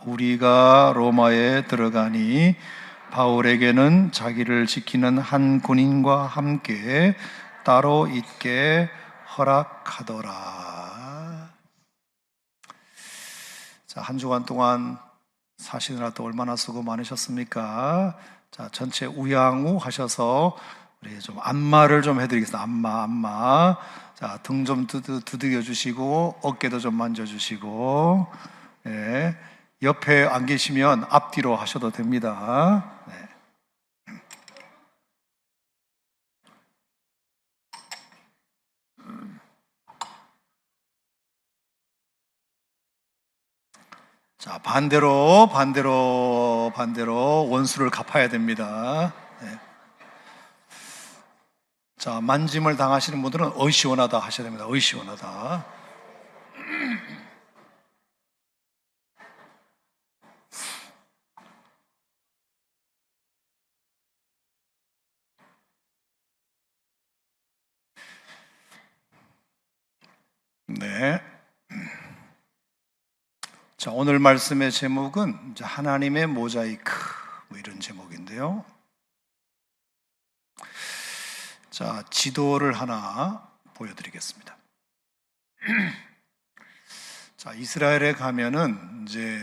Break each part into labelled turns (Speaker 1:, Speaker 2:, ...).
Speaker 1: 우리가 로마에 들어가니 바울에게는 자기를 지키는 한 군인과 함께 따로 있게 허락하더라. 자, 한 주간 동안 사시느라 또 얼마나 수고 많으셨습니까? 자, 전체 우양우 하셔서 우리 좀 안마를 좀 해드리겠습니다. 안마. 자, 등 좀 두드겨 주시고 어깨도 좀 만져 주시고, 네. 옆에 안 계시면 앞뒤로 하셔도 됩니다. 네. 자, 반대로 원수를 갚아야 됩니다. 네. 자, 만짐을 당하시는 분들은 어이 시원하다 하셔야 됩니다. 어이 시원하다. 네. 자, 오늘 말씀의 제목은 이제 하나님의 모자이크, 뭐 이런 제목인데요. 자, 지도를 하나 보여드리겠습니다. 자, 이스라엘에 가면은 이제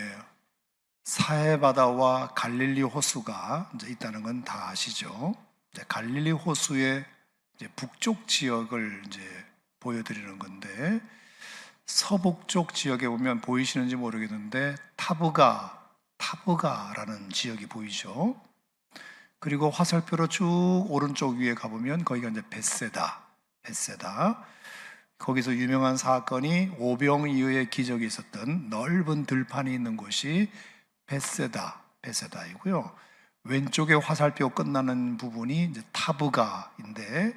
Speaker 1: 사해바다와 갈릴리 호수가 이제 있다는 건 다 아시죠? 이제 갈릴리 호수의 이제 북쪽 지역을 이제 보여드리는 건데, 서북쪽 지역에 보면 보이시는지 모르겠는데 타브가라는 지역이 보이죠. 그리고 화살표로 쭉 오른쪽 위에 가보면 거기가 이제 베세다. 거기서 유명한 사건이 오병이어의 기적이 있었던 넓은 들판이 있는 곳이 베세다이고요. 왼쪽에 화살표 끝나는 부분이 이제 타브가인데,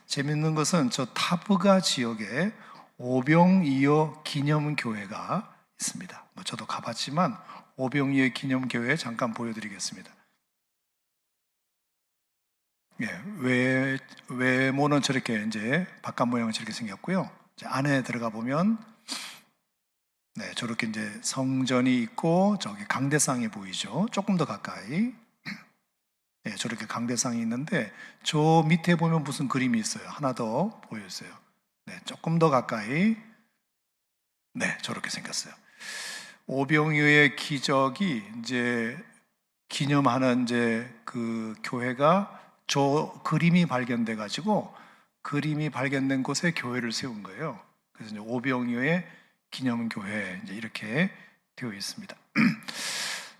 Speaker 1: 재밌는 것은 저 타브가 지역에 오병이어 기념교회가 있습니다. 저도 가봤지만 오병이어 기념교회 잠깐 보여드리겠습니다. 예, 외모는 저렇게 이제 바깥 모양은 저렇게 생겼고요. 이제 안에 들어가 보면 네, 저렇게 이제 성전이 있고 저기 강대상이 보이죠. 조금 더 가까이. 네, 저렇게 강대상이 있는데 저 밑에 보면 무슨 그림이 있어요. 하나 더 보여주세요. 네, 조금 더 가까이. 네, 저렇게 생겼어요. 오병이어의 기적이 이제 기념하는 이제 그 교회가 저 그림이 발견돼 가지고 그림이 발견된 곳에 교회를 세운 거예요. 그래서 이제 오병이어의 기념교회 이제 이렇게 되어 있습니다.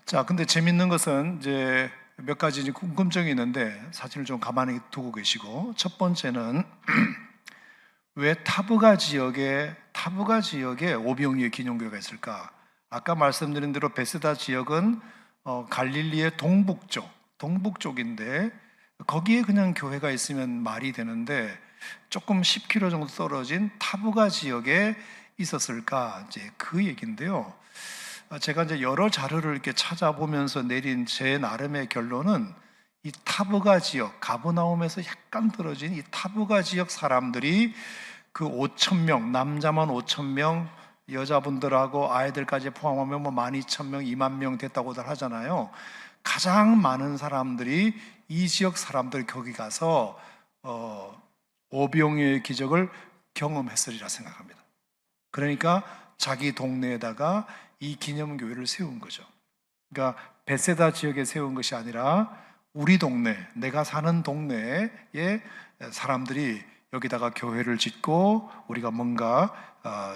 Speaker 1: 자, 근데 재밌는 것은 이제 몇 가지 궁금증이 있는데 사진을 좀 가만히 두고 계시고, 첫 번째는 왜 타브가 지역에 오병이어 기념교회가 있을까? 아까 말씀드린 대로 베세다 지역은 갈릴리의 동북쪽인데 거기에 그냥 교회가 있으면 말이 되는데 조금 10km 정도 떨어진 타브가 지역에 있었을까? 이제 그 얘기인데요. 제가 이제 여러 자료를 이렇게 찾아보면서 내린 제 나름의 결론은 이 타브가 지역, 가버나움에서 약간 떨어진 이 타브가 지역 사람들이 그 5,000명, 남자만 5,000명, 여자분들하고 아이들까지 포함하면 뭐 12,000명, 20,000명 됐다고들 하잖아요. 가장 많은 사람들이 이 지역 사람들 거기 가서 오병이어의 기적을 경험했으리라 생각합니다. 그러니까 자기 동네에다가 이 기념교회를 세운 거죠. 그러니까 베세다 지역에 세운 것이 아니라 우리 동네, 내가 사는 동네에 사람들이 여기다가 교회를 짓고 우리가 뭔가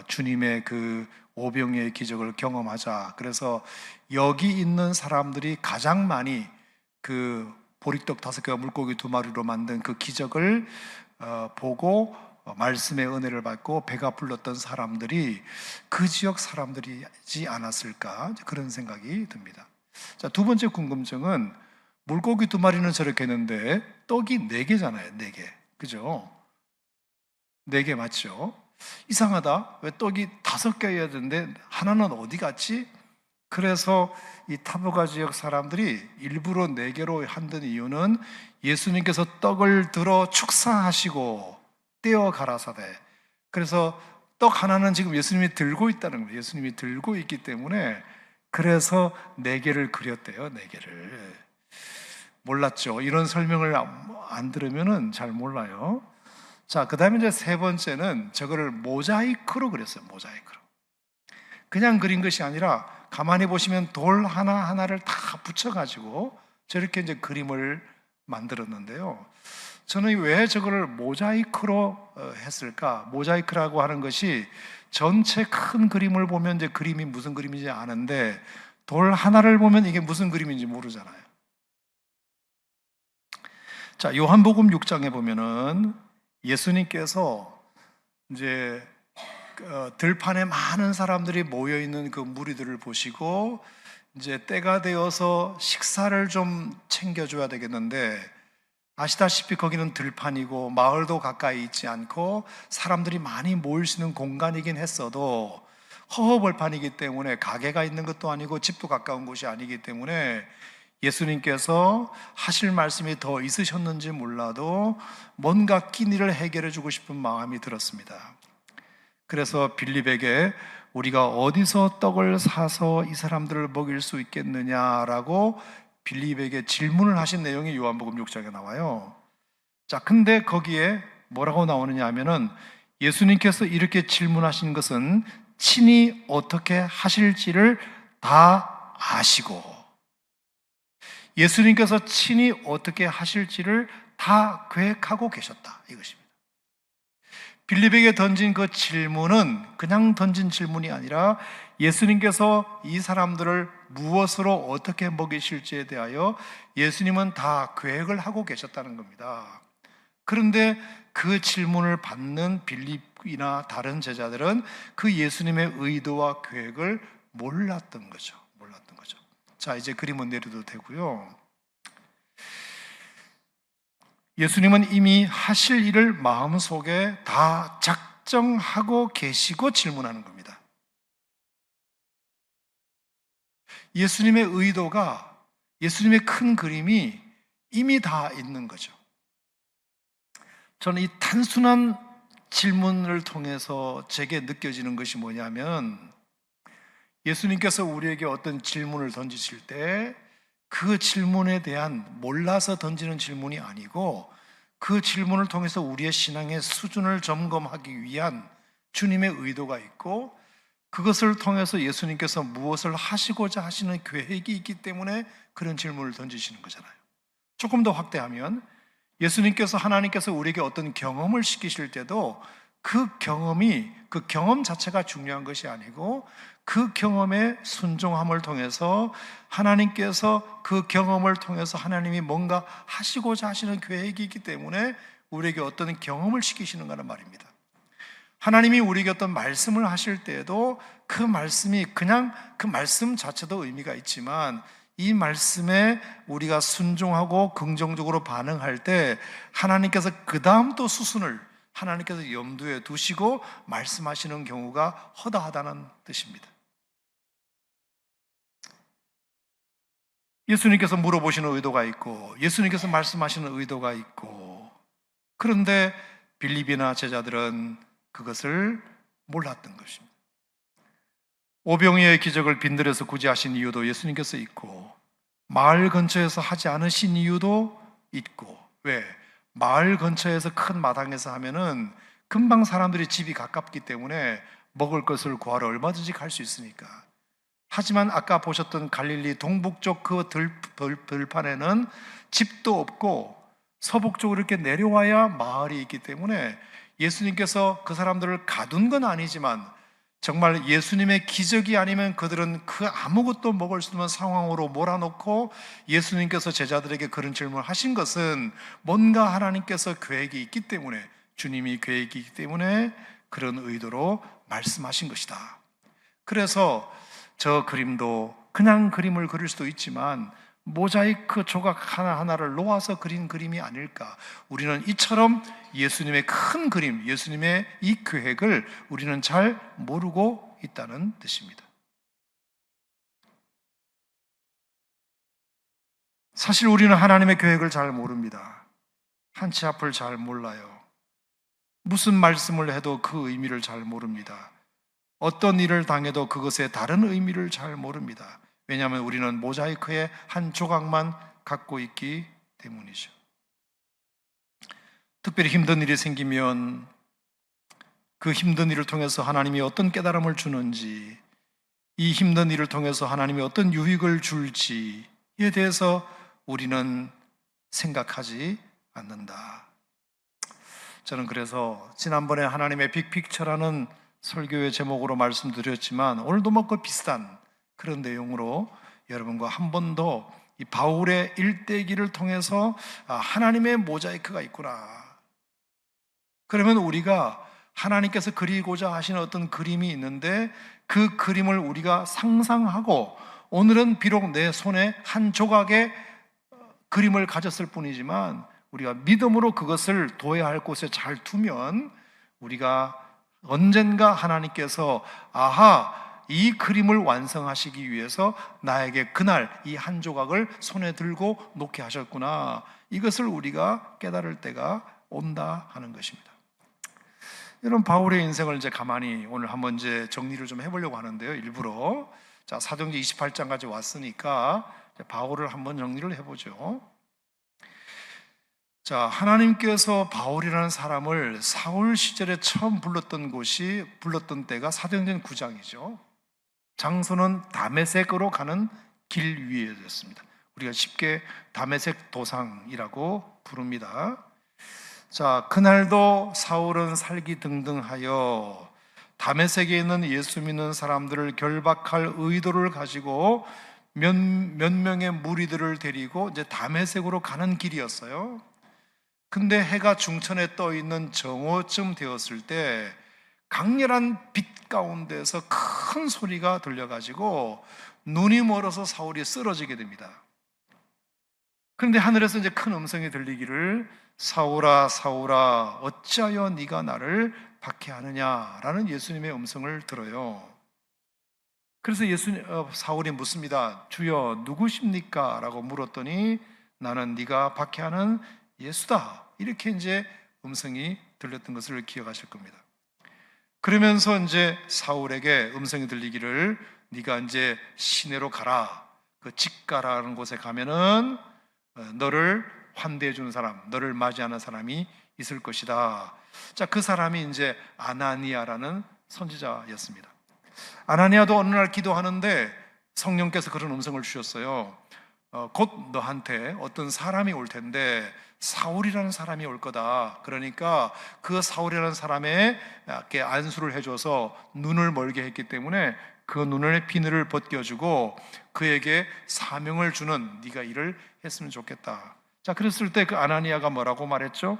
Speaker 1: 주님의 그 오병이어의 기적을 경험하자. 그래서 여기 있는 사람들이 가장 많이 그 보리떡 5개와 물고기 2마리로 만든 그 기적을 보고 말씀의 은혜를 받고 배가 불렀던 사람들이 그 지역 사람들이지 않았을까, 그런 생각이 듭니다. 자, 두 번째 궁금증은 물고기 2마리는 저렇게 했는데 떡이 4개잖아요. 4개. 그죠? 4개 맞죠? 이상하다. 왜 떡이 5개여야 되는데 하나는 어디 갔지? 그래서 이 타브가 지역 사람들이 일부러 4개로 한던 이유는 예수님께서 떡을 들어 축사하시고 떼어 가라사대, 그래서 떡 하나는 지금 예수님이 들고 있다는 거예요. 예수님이 들고 있기 때문에 그래서 4개를 그렸대요. 4개를. 몰랐죠. 이런 설명을 안 들으면 잘 몰라요. 자, 그 다음에 이제 세 번째는 저거를 모자이크로 그렸어요. 모자이크로. 그냥 그린 것이 아니라 가만히 보시면 돌 하나하나를 다 붙여가지고 저렇게 이제 그림을 만들었는데요. 저는 왜 저거를 모자이크로 했을까? 모자이크라고 하는 것이 전체 큰 그림을 보면 이제 그림이 무슨 그림인지 아는데 돌 하나를 보면 이게 무슨 그림인지 모르잖아요. 자, 요한복음 6장에 보면은 예수님께서 이제 들판에 많은 사람들이 모여 있는 그 무리들을 보시고 이제 때가 되어서 식사를 좀 챙겨줘야 되겠는데, 아시다시피 거기는 들판이고 마을도 가까이 있지 않고 사람들이 많이 모일 수 있는 공간이긴 했어도 허허벌판이기 때문에 가게가 있는 것도 아니고 집도 가까운 곳이 아니기 때문에 예수님께서 하실 말씀이 더 있으셨는지 몰라도 뭔가 끼니를 해결해 주고 싶은 마음이 들었습니다. 그래서 빌립에게 우리가 어디서 떡을 사서 이 사람들을 먹일 수 있겠느냐라고 빌립에게 질문을 하신 내용이 요한복음 6장에 나와요. 자, 근데 거기에 뭐라고 나오느냐 하면은 예수님께서 이렇게 질문하신 것은 친히 어떻게 하실지를 다 아시고, 예수님께서 친히 어떻게 하실지를 다 계획하고 계셨다, 이것입니다. 빌립에게 던진 그 질문은 그냥 던진 질문이 아니라 예수님께서 이 사람들을 무엇으로 어떻게 먹이실지에 대하여 예수님은 다 계획을 하고 계셨다는 겁니다. 그런데 그 질문을 받는 빌립이나 다른 제자들은 그 예수님의 의도와 계획을 몰랐던 거죠. 자, 이제 그림은 내려도 되고요. 예수님은 이미 하실 일을 마음속에 다 작정하고 계시고 질문하는 겁니다. 예수님의 의도가, 예수님의 큰 그림이 이미 다 있는 거죠. 저는 이 단순한 질문을 통해서 제게 느껴지는 것이 뭐냐면, 예수님께서 우리에게 어떤 질문을 던지실 때 그 질문에 대한 몰라서 던지는 질문이 아니고 그 질문을 통해서 우리의 신앙의 수준을 점검하기 위한 주님의 의도가 있고, 그것을 통해서 예수님께서 무엇을 하시고자 하시는 계획이 있기 때문에 그런 질문을 던지시는 거잖아요. 조금 더 확대하면 예수님께서, 하나님께서 우리에게 어떤 경험을 시키실 때도 그 경험 자체가 중요한 것이 아니고 그 경험의 순종함을 통해서 하나님께서 그 경험을 통해서 하나님이 뭔가 하시고자 하시는 계획이 있기 때문에 우리에게 어떤 경험을 시키시는 거란 말입니다. 하나님이 우리에게 어떤 말씀을 하실 때에도 그 말씀이 그냥 그 말씀 자체도 의미가 있지만 이 말씀에 우리가 순종하고 긍정적으로 반응할 때 하나님께서 그 다음 또 수순을 하나님께서 염두에 두시고 말씀하시는 경우가 허다하다는 뜻입니다. 예수님께서 물어보시는 의도가 있고 예수님께서 말씀하시는 의도가 있고, 그런데 빌립이나 제자들은 그것을 몰랐던 것입니다. 오병이어의 기적을 빈들에서 굳이 하신 이유도 예수님께서 있고, 마을 근처에서 하지 않으신 이유도 있고. 왜? 마을 근처에서 큰 마당에서 하면은 금방 사람들이 집이 가깝기 때문에 먹을 것을 구하러 얼마든지 갈 수 있으니까. 하지만 아까 보셨던 갈릴리 동북쪽 그 들판에는 집도 없고 서북쪽으로 이렇게 내려와야 마을이 있기 때문에 예수님께서 그 사람들을 가둔 건 아니지만 정말 예수님의 기적이 아니면 그들은 그 아무것도 먹을 수 없는 상황으로 몰아넣고 예수님께서 제자들에게 그런 질문을 하신 것은 뭔가 하나님께서 계획이 있기 때문에, 주님이 계획이 있기 때문에 그런 의도로 말씀하신 것이다. 그래서 저 그림도 그냥 그림을 그릴 수도 있지만 모자이크 조각 하나하나를 놓아서 그린 그림이 아닐까. 우리는 이처럼 예수님의 큰 그림, 예수님의 이 계획을 우리는 잘 모르고 있다는 뜻입니다. 사실 우리는 하나님의 계획을 잘 모릅니다. 한 치 앞을 잘 몰라요. 무슨 말씀을 해도 그 의미를 잘 모릅니다. 어떤 일을 당해도 그것의 다른 의미를 잘 모릅니다. 왜냐하면 우리는 모자이크의 한 조각만 갖고 있기 때문이죠. 특별히 힘든 일이 생기면 그 힘든 일을 통해서 하나님이 어떤 깨달음을 주는지, 이 힘든 일을 통해서 하나님이 어떤 유익을 줄지에 대해서 우리는 생각하지 않는다. 저는 그래서 지난번에 하나님의 빅픽처라는 설교의 제목으로 말씀드렸지만 오늘도 뭐 그 비슷한 그런 내용으로 여러분과 한 번 더 이 바울의 일대기를 통해서 하나님의 모자이크가 있구나. 그러면 우리가 하나님께서 그리고자 하시는 어떤 그림이 있는데 그 그림을 우리가 상상하고 오늘은 비록 내 손에 한 조각의 그림을 가졌을 뿐이지만 우리가 믿음으로 그것을 둬야 할 곳에 잘 두면 우리가 언젠가 하나님께서 이 그림을 완성하시기 위해서 나에게 그날 이 한 조각을 손에 들고 놓게 하셨구나. 이것을 우리가 깨달을 때가 온다 하는 것입니다. 여러분, 바울의 인생을 이제 가만히 오늘 한번 이제 정리를 좀 해보려고 하는데요. 일부러. 자, 사도행전 28장까지 왔으니까 바울을 한번 정리를 해보죠. 자, 하나님께서 바울이라는 사람을 사울 시절에 처음 불렀던 때가 사도행전 9장이죠. 장소는 다메섹으로 가는 길 위에였습니다. 우리가 쉽게 다메섹 도상이라고 부릅니다. 자, 그날도 사울은 살기등등하여 다메섹에 있는 예수 믿는 사람들을 결박할 의도를 가지고 몇 명의 무리들을 데리고 이제 다메섹으로 가는 길이었어요. 근데 해가 중천에 떠 있는 정오쯤 되었을 때 강렬한 빛 가운데서 큰 소리가 들려가지고 눈이 멀어서 사울이 쓰러지게 됩니다. 그런데 하늘에서 이제 큰 음성이 들리기를 사울아 사울아 어찌하여 네가 나를 박해하느냐라는 예수님의 음성을 들어요. 그래서 사울이 묻습니다. 주여 누구십니까? 라고 물었더니 나는 네가 박해하는 예수다. 이렇게 이제 음성이 들렸던 것을 기억하실 겁니다. 그러면서 이제 사울에게 음성이 들리기를 네가 이제 시내로 가라. 그 직가라는 곳에 가면은 너를 환대해 주는 사람, 너를 맞이하는 사람이 있을 것이다. 자, 그 사람이 이제 아나니아라는 선지자였습니다. 아나니아도 어느 날 기도하는데 성령께서 그런 음성을 주셨어요. 곧 너한테 어떤 사람이 올 텐데 사울이라는 사람이 올 거다. 그러니까 그 사울이라는 사람에게 안수를 해줘서 눈을 멀게 했기 때문에 그 눈의 비늘을 벗겨주고 그에게 사명을 주는 네가 일을 했으면 좋겠다. 자, 그랬을 때 그 아나니아가 뭐라고 말했죠?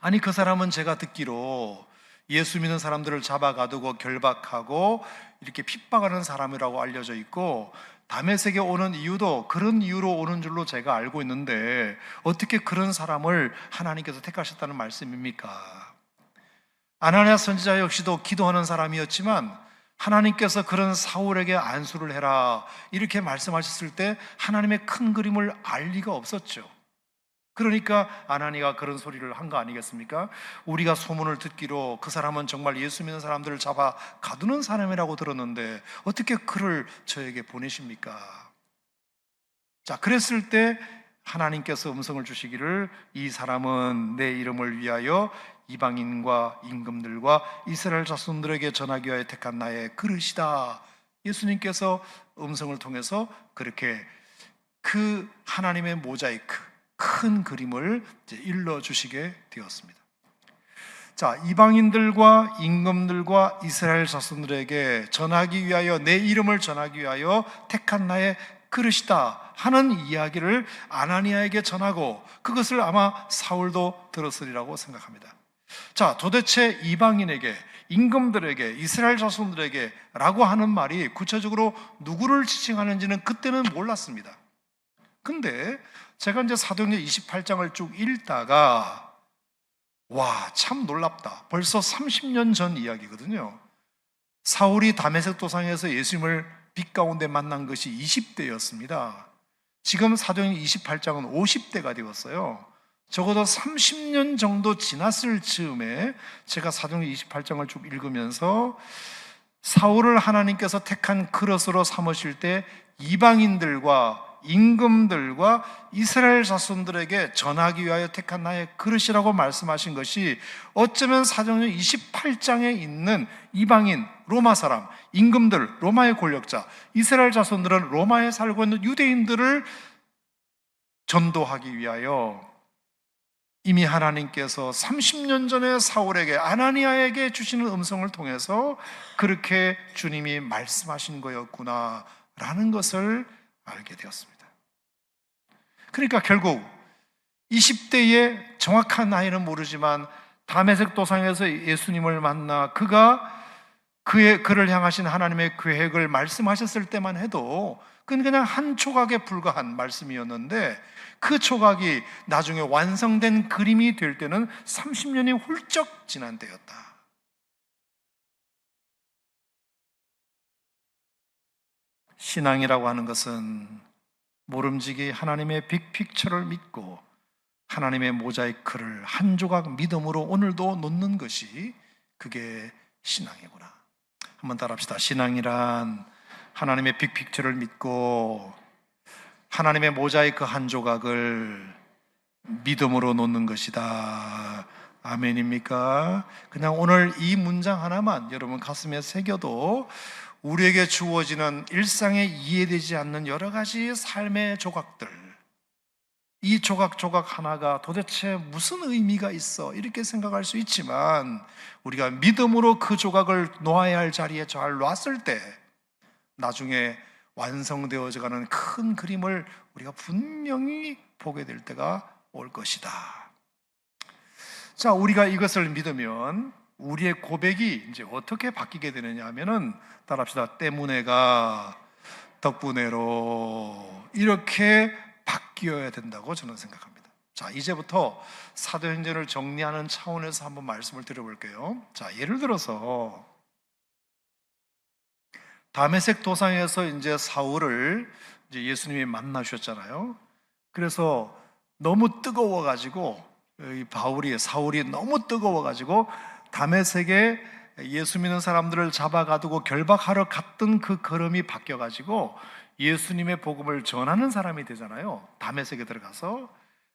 Speaker 1: 아니, 그 사람은 제가 듣기로 예수 믿는 사람들을 잡아가두고 결박하고 이렇게 핍박하는 사람이라고 알려져 있고 다메섹에 오는 이유도 그런 이유로 오는 줄로 제가 알고 있는데 어떻게 그런 사람을 하나님께서 택하셨다는 말씀입니까? 아나니아 선지자 역시도 기도하는 사람이었지만 하나님께서 그런 사울에게 안수를 해라 이렇게 말씀하셨을 때 하나님의 큰 그림을 알 리가 없었죠. 그러니까 아나니아가 그런 소리를 한 거 아니겠습니까? 우리가 소문을 듣기로 그 사람은 정말 예수 믿는 사람들을 잡아 가두는 사람이라고 들었는데 어떻게 그를 저에게 보내십니까? 자, 그랬을 때 하나님께서 음성을 주시기를 이 사람은 내 이름을 위하여 이방인과 임금들과 이스라엘 자손들에게 전하기 위하여 택한 나의 그릇이다. 예수님께서 음성을 통해서 그렇게 그 하나님의 모자이크 큰 그림을 일러주시게 되었습니다. 자, 이방인들과 임금들과 이스라엘 자손들에게 전하기 위하여 내 이름을 전하기 위하여 택한 나의 그릇이다 하는 이야기를 아나니아에게 전하고 그것을 아마 사울도 들었으리라고 생각합니다. 자, 도대체 이방인에게 임금들에게 이스라엘 자손들에게 라고 하는 말이 구체적으로 누구를 지칭하는지는 그때는 몰랐습니다. 근데 제가 이제 사도행전 28장을 쭉 읽다가 와, 참 놀랍다. 벌써 30년 전 이야기거든요. 사울이 다메섹 도상에서 예수님을 빛 가운데 만난 것이 20대였습니다. 지금 사도행전 28장은 50대가 되었어요. 적어도 30년 정도 지났을 즈음에 제가 사도행전 28장을 쭉 읽으면서 사울을 하나님께서 택한 그릇으로 삼으실 때 이방인들과 임금들과 이스라엘 자손들에게 전하기 위하여 택한 나의 그릇이라고 말씀하신 것이 어쩌면 사도행전 28장에 있는 이방인, 로마 사람, 임금들, 로마의 권력자, 이스라엘 자손들은 로마에 살고 있는 유대인들을 전도하기 위하여 이미 하나님께서 30년 전에 사울에게, 아나니아에게 주시는 음성을 통해서 그렇게 주님이 말씀하신 거였구나 라는 것을 알게 되었습니다. 그러니까 결국 20대의 정확한 나이는 모르지만 다메섹 도상에서 예수님을 만나 그를 향하신 하나님의 계획을 말씀하셨을 때만 해도 그건 그냥 한 조각에 불과한 말씀이었는데, 그 조각이 나중에 완성된 그림이 될 때는 30년이 훌쩍 지난 때였다. 신앙이라고 하는 것은 모름지기 하나님의 빅픽처를 믿고 하나님의 모자이크를 한 조각 믿음으로 오늘도 놓는 것이, 그게 신앙이구나. 한번 따라합시다. 신앙이란 하나님의 빅픽처를 믿고 하나님의 모자이크 한 조각을 믿음으로 놓는 것이다. 아멘입니까? 그냥 오늘 이 문장 하나만 여러분 가슴에 새겨도 우리에게 주어지는 일상에 이해되지 않는 여러 가지 삶의 조각들, 이 조각 하나가 도대체 무슨 의미가 있어? 이렇게 생각할 수 있지만, 우리가 믿음으로 그 조각을 놓아야 할 자리에 잘 놨을 때 나중에 완성되어져 가는 큰 그림을 우리가 분명히 보게 될 때가 올 것이다. 자, 우리가 이것을 믿으면 우리의 고백이 이제 어떻게 바뀌게 되느냐 하면은, 따라합시다. 때문에가 덕분에로, 이렇게 바뀌어야 된다고 저는 생각합니다. 자, 이제부터 사도행전을 정리하는 차원에서 한번 말씀을 드려볼게요. 자, 예를 들어서 다메섹 도상에서 이제 사울을 이제 예수님이 만나셨잖아요. 그래서 너무 뜨거워가지고 사울이 너무 뜨거워가지고 다메섹에 예수 믿는 사람들을 잡아가두고 결박하러 갔던 그 걸음이 바뀌어가지고 예수님의 복음을 전하는 사람이 되잖아요. 다메섹에 들어가서.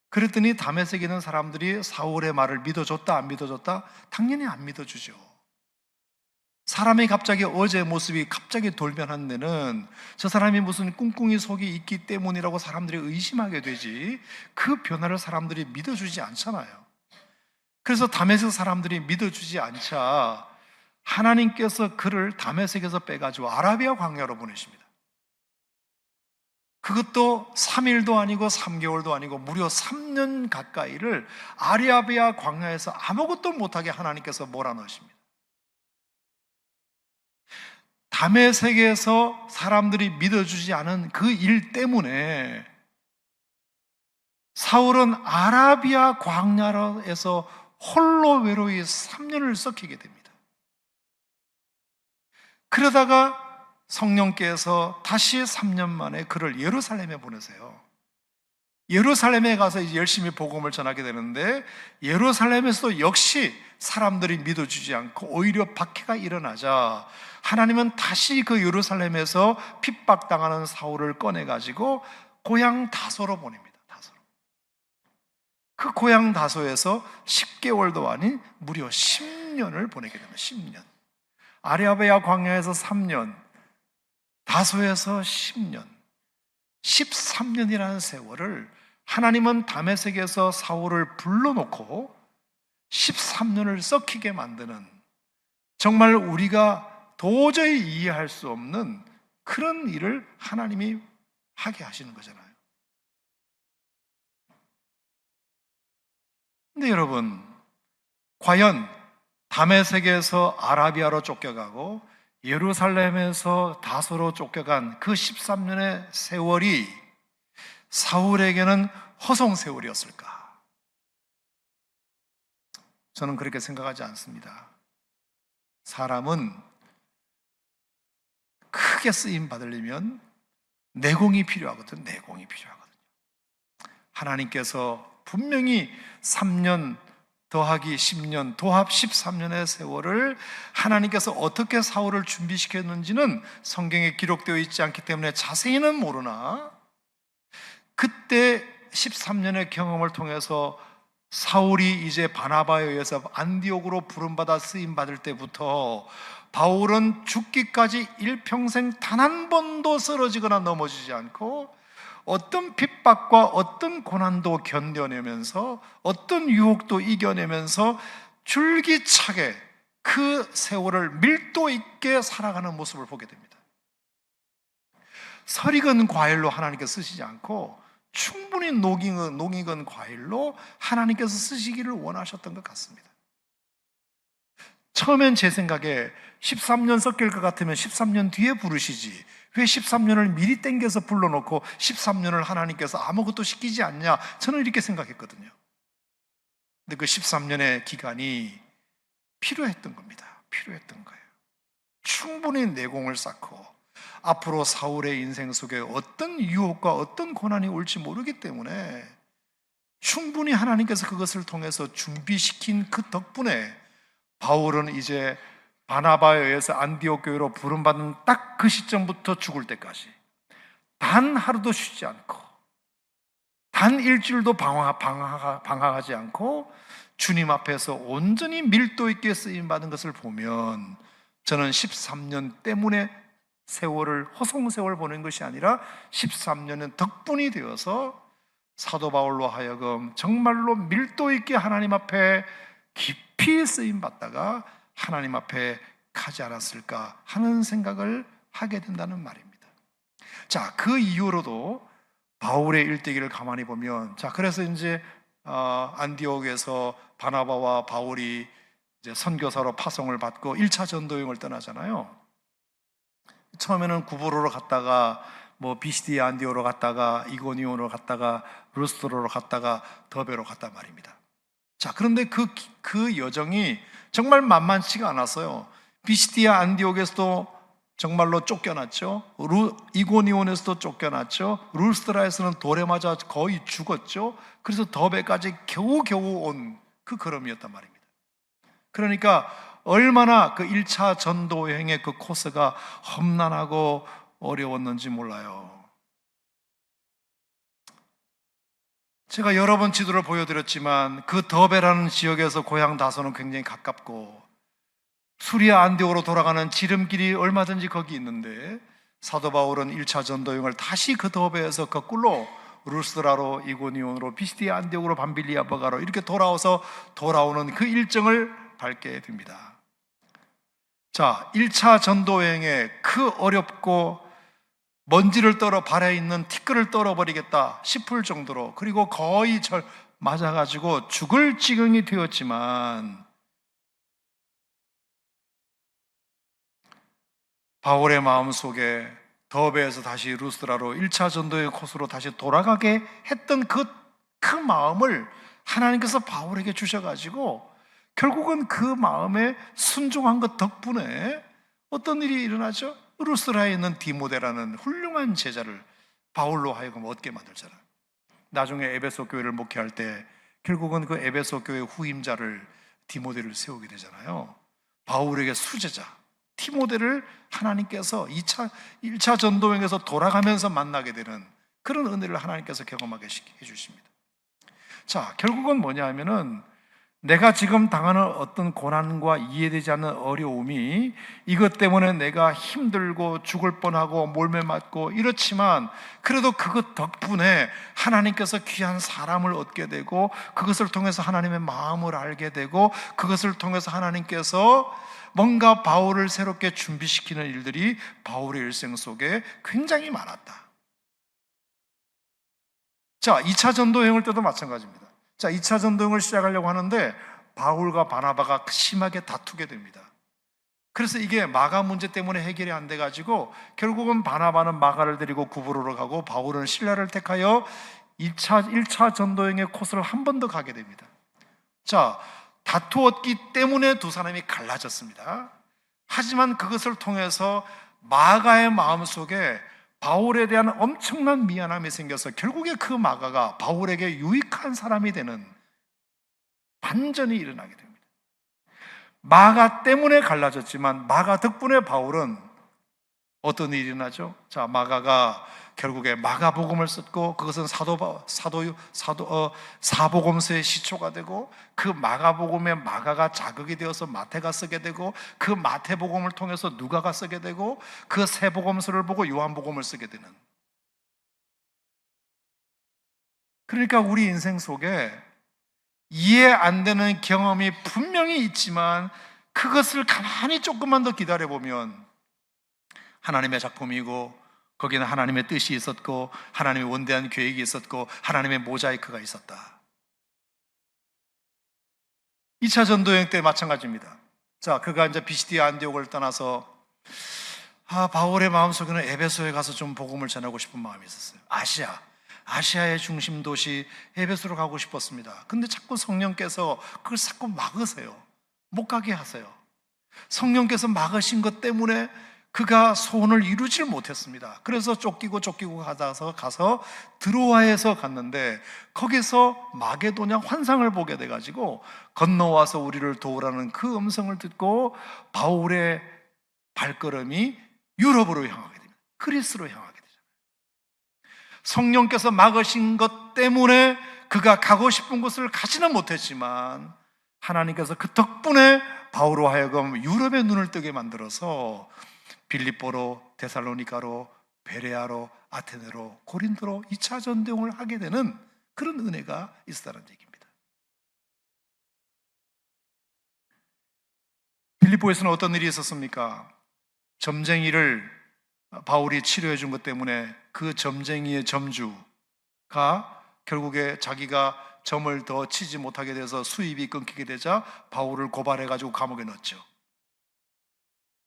Speaker 1: 그랬더니 다메섹에 있는 사람들이 사울의 말을 믿어줬다 안 믿어줬다? 당연히 안 믿어주죠. 사람이 갑자기 어제의 모습이 갑자기 돌변한 데는 저 사람이 무슨 꿍꿍이 속이 있기 때문이라고 사람들이 의심하게 되지, 그 변화를 사람들이 믿어주지 않잖아요. 그래서 다메섹 사람들이 믿어주지 않자 하나님께서 그를 다메섹에서 빼가지고 아라비아 광야로 보내십니다. 그것도 3일도 아니고 3개월도 아니고 무려 3년 가까이를 아라비아 광야에서 아무것도 못하게 하나님께서 몰아넣으십니다. 다메섹에서 사람들이 믿어주지 않은 그 일 때문에 사울은 아라비아 광야에서 홀로 외로이 3년을 썩히게 됩니다. 그러다가 성령께서 다시 3년 만에 그를 예루살렘에 보내세요. 예루살렘에 가서 이제 열심히 복음을 전하게 되는데, 예루살렘에서도 역시 사람들이 믿어주지 않고 오히려 박해가 일어나자 하나님은 다시 그 예루살렘에서 핍박당하는 사울을 꺼내가지고 고향 다소로 보냅니다. 다소로. 그 고향 다소에서 10개월도 아닌 무려 10년을 보내게 됩니다. 10년. 아라비아 광야에서 3년, 다소에서 10년, 13년이라는 세월을 하나님은 다메섹에서 사울을 불러놓고 13년을 썩히게 만드는, 정말 우리가 도저히 이해할 수 없는 그런 일을 하나님이 하게 하시는 거잖아요. 근데 여러분, 과연 다메섹에서 아라비아로 쫓겨가고 예루살렘에서 다소로 쫓겨간 그 13년의 세월이 사울에게는 허송 세월이었을까? 저는 그렇게 생각하지 않습니다. 사람은 크게 쓰임 받으려면 내공이 필요하거든요. 내공이 필요하거든요. 하나님께서 분명히 3년 더하기 10년, 도합 13년의 세월을 하나님께서 어떻게 사울을 준비시켰는지는 성경에 기록되어 있지 않기 때문에 자세히는 모르나, 그때 13년의 경험을 통해서 사울이 이제 바나바에 의해서 안디옥으로 부름받아 쓰임받을 때부터 바울은 죽기까지 일평생 단 한 번도 쓰러지거나 넘어지지 않고 어떤 핍박과 어떤 고난도 견뎌내면서 어떤 유혹도 이겨내면서 줄기차게 그 세월을 밀도 있게 살아가는 모습을 보게 됩니다. 설익은 과일로 하나님께서 쓰시지 않고 충분히 농익은 과일로 하나님께서 쓰시기를 원하셨던 것 같습니다. 처음엔 제 생각에 13년 섞일 것 같으면 13년 뒤에 부르시지, 왜 13년을 미리 땡겨서 불러놓고 13년을 하나님께서 아무것도 시키지 않냐, 저는 이렇게 생각했거든요. 근데 그 13년의 기간이 필요했던 겁니다. 필요했던 거예요. 충분히 내공을 쌓고 앞으로 사울의 인생 속에 어떤 유혹과 어떤 고난이 올지 모르기 때문에 충분히 하나님께서 그것을 통해서 준비시킨 그 덕분에 바울은 이제 바나바에 의해서 안디옥 교회로 부름받은 딱 그 시점부터 죽을 때까지 단 하루도 쉬지 않고 단 일주일도 방황하지 않고 주님 앞에서 온전히 밀도 있게 쓰임받은 것을 보면 저는 13년 때문에 허송세월 보낸 것이 아니라 13년은 덕분이 되어서 사도 바울로 하여금 정말로 밀도 있게 하나님 앞에 깊이 쓰임받다가 하나님 앞에 가지 않았을까 하는 생각을 하게 된다는 말입니다. 자, 그 이후로도 바울의 일대기를 가만히 보면, 자, 그래서 이제 안디옥에서 바나바와 바울이 이제 선교사로 파송을 받고 1차 전도 여행을 떠나잖아요. 처음에는 구브로로 갔다가 뭐 비시디에 안디오로 갔다가 이고니온으로 갔다가 루스트로로 갔다가 더베로 갔단 말입니다. 자, 그런데 그 여정이 정말 만만치가 않았어요. 비시디아 안디옥에서도 정말로 쫓겨났죠. 이고니온에서도 쫓겨났죠. 루스트라에서는 돌에 맞아 거의 죽었죠. 그래서 더베까지 겨우겨우 온 그 걸음이었단 말입니다. 그러니까 얼마나 그 1차 전도 여행의 그 코스가 험난하고 어려웠는지 몰라요. 제가 여러 번 지도를 보여드렸지만 그 더베라는 지역에서 고향 다소는 굉장히 가깝고 수리아 안디옥으로 돌아가는 지름길이 얼마든지 거기 있는데 사도 바울은 1차 전도 여행을 다시 그 더베에서 거꾸로 루스드라로 이고니온으로 비시디아 안디옥으로 밤빌리아 버가로 이렇게 돌아오는 그 일정을 밟게 됩니다. 자, 1차 전도 여행에 그 어렵고 먼지를 떨어 발에 있는 티끌을 떨어버리겠다 싶을 정도로, 그리고 거의 맞아가지고 죽을 지경이 되었지만 바울의 마음속에 더베에서 다시 루스드라로 1차 전도의 코스로 다시 돌아가게 했던 그 마음을 하나님께서 바울에게 주셔가지고 결국은 그 마음에 순종한 것 덕분에 어떤 일이 일어나죠? 루스드라에 있는 디모데라는 훌륭한 제자를 바울로 하여금 얻게 만들잖아요. 나중에 에베소 교회를 목회할 때 결국은 그 에베소 교회 후임자를 디모데를 세우게 되잖아요. 바울에게 수제자 디모데를 하나님께서 1차 전도여행에서 돌아가면서 만나게 되는 그런 은혜를 하나님께서 경험하게 해주십니다. 자, 결국은 뭐냐 하면은 내가 지금 당하는 어떤 고난과 이해되지 않는 어려움이 이것 때문에 내가 힘들고 죽을 뻔하고 몰매 맞고 이렇지만 그래도 그것 덕분에 하나님께서 귀한 사람을 얻게 되고 그것을 통해서 하나님의 마음을 알게 되고 그것을 통해서 하나님께서 뭔가 바울을 새롭게 준비시키는 일들이 바울의 일생 속에 굉장히 많았다. 자, 2차 전도 여행을 때도 마찬가지입니다. 자, 2차 전도여행을 시작하려고 하는데 바울과 바나바가 심하게 다투게 됩니다. 그래서 이게 마가 문제 때문에 해결이 안 돼가지고 결국은 바나바는 마가를 데리고 구브로로 가고 바울은 실라를 택하여 1차 전도여행의 코스를 한 번 더 가게 됩니다. 자, 다투었기 때문에 두 사람이 갈라졌습니다. 하지만 그것을 통해서 마가의 마음속에 바울에 대한 엄청난 미안함이 생겨서 결국에 그 마가가 바울에게 유익한 사람이 되는, 반전이 일어나게 됩니다. 마가 때문에 갈라졌지만 마가 덕분에 바울은 어떤 일이 일어나죠? 자, 마가가 결국에 마가복음을 썼고 그것은 사복음서의 시초가 되고 그 마가복음에 마가가 자극이 되어서 마태가 쓰게 되고 그 마태복음을 통해서 누가가 쓰게 되고 그 세 복음서를 보고 요한복음을 쓰게 되는, 그러니까 우리 인생 속에 이해 안 되는 경험이 분명히 있지만 그것을 가만히 조금만 더 기다려보면 하나님의 작품이고 거기는 하나님의 뜻이 있었고 하나님의 원대한 계획이 있었고 하나님의 모자이크가 있었다. 2차 전도여행 때 마찬가지입니다. 자, 그가 이제 비시디아 안디옥을 떠나서 바울의 마음속에는 에베소에 가서 좀 복음을 전하고 싶은 마음이 있었어요. 아시아의 중심 도시 에베소로 가고 싶었습니다. 근데 자꾸 성령께서 그걸 자꾸 막으세요. 못 가게 하세요. 성령께서 막으신 것 때문에 그가 소원을 이루질 못했습니다. 그래서 쫓기고 가서 드로아에서 갔는데 거기서 마게도냐 환상을 보게 돼가지고 건너와서 우리를 도우라는 그 음성을 듣고 바울의 발걸음이 유럽으로 향하게 됩니다. 그리스로 향하게 되잖아요. 성령께서 막으신 것 때문에 그가 가고 싶은 곳을 가지는 못했지만 하나님께서 그 덕분에 바울로 하여금 유럽의 눈을 뜨게 만들어서 빌립보로, 데살로니가로, 베레아로, 아테네로, 고린도로 2차 전도행을 하게 되는 그런 은혜가 있었다는 얘기입니다. 빌립보에서는 어떤 일이 있었습니까? 점쟁이를 바울이 치료해 준 것 때문에 그 점쟁이의 점주가 결국에 자기가 점을 더 치지 못하게 돼서 수입이 끊기게 되자 바울을 고발해가지고 감옥에 넣었죠.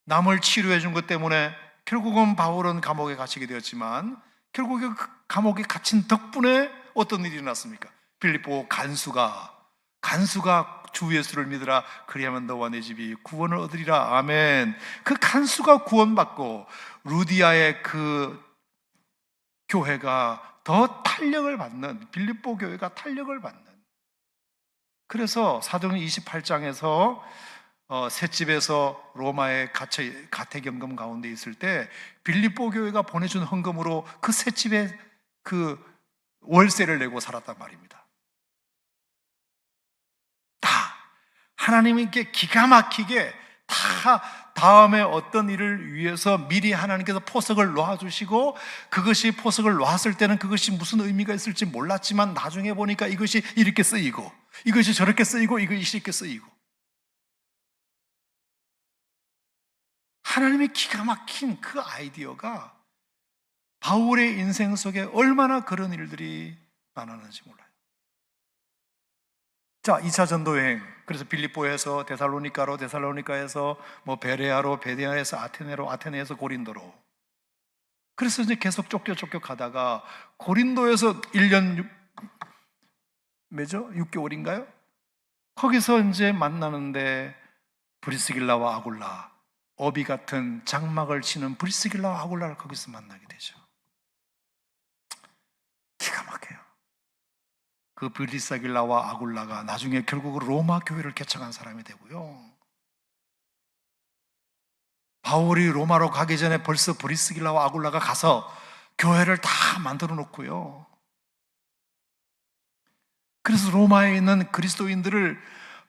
Speaker 1: 남을 치료해 준 것 때문에 결국은 바울은 감옥에 갇히게 되었지만 결국에 그 감옥에 갇힌 덕분에 어떤 일이 일어났습니까? 빌립보 간수가 주 예수를 믿으라 그리하면 너와 내 집이 구원을 얻으리라. 아멘. 그 간수가 구원받고 루디아의 그 교회가 더 탄력을 받는, 빌립보 교회가 탄력을 받는, 그래서 사도행전 28장에서 셋집에서 로마의 가택연금 가운데 있을 때 빌립보 교회가 보내준 헌금으로 그 셋집에 그 월세를 내고 살았단 말입니다. 다 하나님께 기가 막히게 다 다음에 어떤 일을 위해서 미리 하나님께서 포석을 놓아주시고 그것이 포석을 놓았을 때는 그것이 무슨 의미가 있을지 몰랐지만 나중에 보니까 이것이 이렇게 쓰이고 이것이 저렇게 쓰이고 이것이 이렇게 쓰이고 하나님의 기가 막힌 그 아이디어가 바울의 인생 속에 얼마나 그런 일들이 많았는지 몰라요. 자, 2차 전도여행. 그래서 빌립보에서 데살로니카로, 데살로니카에서 베레아로, 베레아에서 아테네로, 아테네에서 고린도로. 그래서 이제 계속 쫓겨 가다가 고린도에서 1년 몇죠? 6개월인가요? 거기서 이제 만나는데 브리스길라와 아굴라, 어비 같은 장막을 치는 브리스길라와 아굴라를 거기서 만나게 되죠. 기가 막혀요. 그 브리스길라와 아굴라가 나중에 결국 로마 교회를 개척한 사람이 되고요. 바울이 로마로 가기 전에 벌써 브리스길라와 아굴라가 가서 교회를 다 만들어 놓고요. 그래서 로마에 있는 그리스도인들을